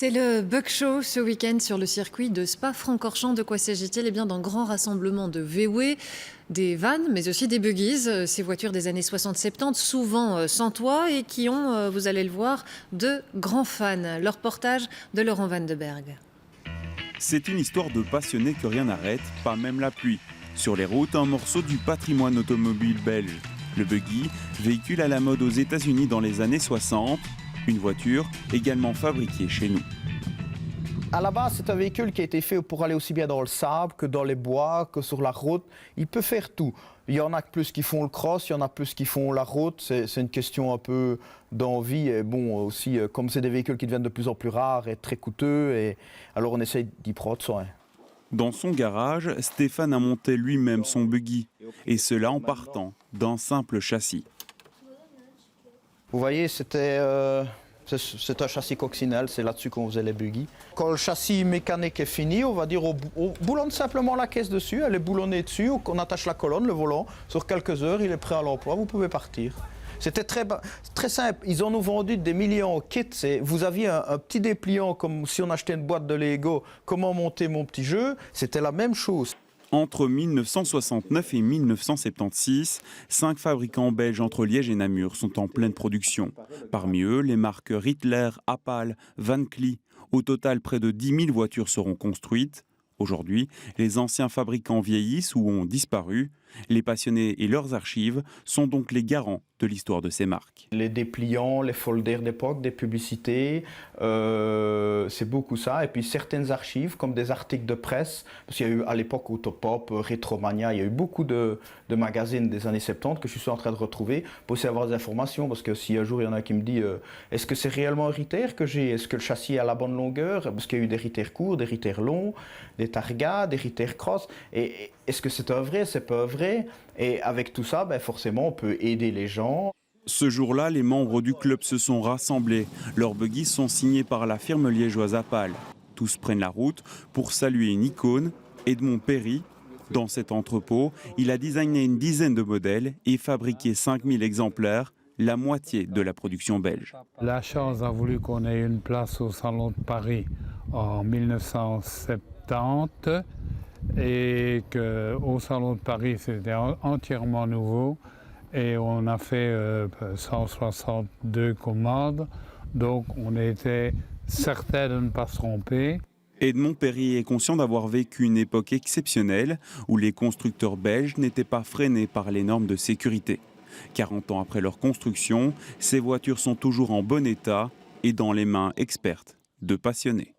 C'est le Bug Show ce week-end sur le circuit de Spa-Francorchamps. De quoi s'agit-il? Eh bien, d'un grand rassemblement de VW, des vannes, mais aussi des buggies, ces voitures des années 60-70, souvent sans toit et qui ont, vous allez le voir, de grands fans. Le reportage de Laurent Van de Berg. C'est une histoire de passionnés que rien n'arrête, pas même la pluie. Sur les routes, un morceau du patrimoine automobile belge. Le buggy, véhicule à la mode aux États-Unis dans les années 60, une voiture également fabriquée chez nous. À la base, c'est un véhicule qui a été fait pour aller aussi bien dans le sable que dans les bois, que sur la route. Il peut faire tout. Il y en a plus qui font le cross, il y en a plus qui font la route. C'est une question un peu d'envie. Et bon, aussi, comme c'est des véhicules qui deviennent de plus en plus rares et très coûteux, et alors on essaye d'y prendre soin. Dans son garage, Stéphane a monté lui-même son buggy, et cela en partant d'un simple châssis. Vous voyez, c'est un châssis coccinelle, c'est là-dessus qu'on faisait les buggy. Quand le châssis mécanique est fini, on va dire, on boulonne simplement la caisse dessus, elle est boulonnée dessus, on attache la colonne, le volant, sur quelques heures, il est prêt à l'emploi, vous pouvez partir. C'était très simple, ils en ont vendu des millions en kit. Vous aviez un petit dépliant comme si on achetait une boîte de Lego, comment monter mon petit jeu, c'était la même chose. Entre 1969 et 1976, 5 fabricants belges entre Liège et Namur sont en pleine production. Parmi eux, les marques Rittler, Apal, Van Clee. Au total, près de 10 000 voitures seront construites. Aujourd'hui, les anciens fabricants vieillissent ou ont disparu. Les passionnés et leurs archives sont donc les garants de l'histoire de ces marques. Les dépliants, les folders d'époque, des publicités, c'est beaucoup ça. Et puis certaines archives, comme des articles de presse, parce qu'il y a eu à l'époque Autopop, Retromania, il y a eu beaucoup de magazines des années 70 que je suis en train de retrouver pour aussi avoir des informations. Parce que si un jour il y en a qui me dit est-ce que c'est réellement un Ritter que j'ai? Est-ce que le châssis est à la bonne longueur? Parce qu'il y a eu des Ritter courts, des Ritter longs, des Targa, des Ritter cross. Et est-ce que c'est un vrai? C'est pas un vrai? Et avec tout ça, ben forcément, on peut aider les gens. Ce jour-là, les membres du club se sont rassemblés. Leurs buggies sont signés par la firme liégeoise Apal. Tous prennent la route pour saluer une icône, Edmond Perry. Dans cet entrepôt, il a designé une dizaine de modèles et fabriqué 5000 exemplaires, la moitié de la production belge. La chance a voulu qu'on ait une place au Salon de Paris en 1970 et qu'au Salon de Paris, c'était entièrement nouveau. Et on a fait 162 commandes, donc on était certain de ne pas se tromper. Edmond Perry est conscient d'avoir vécu une époque exceptionnelle où les constructeurs belges n'étaient pas freinés par les normes de sécurité. 40 ans après leur construction, ces voitures sont toujours en bon état et dans les mains expertes de passionnés.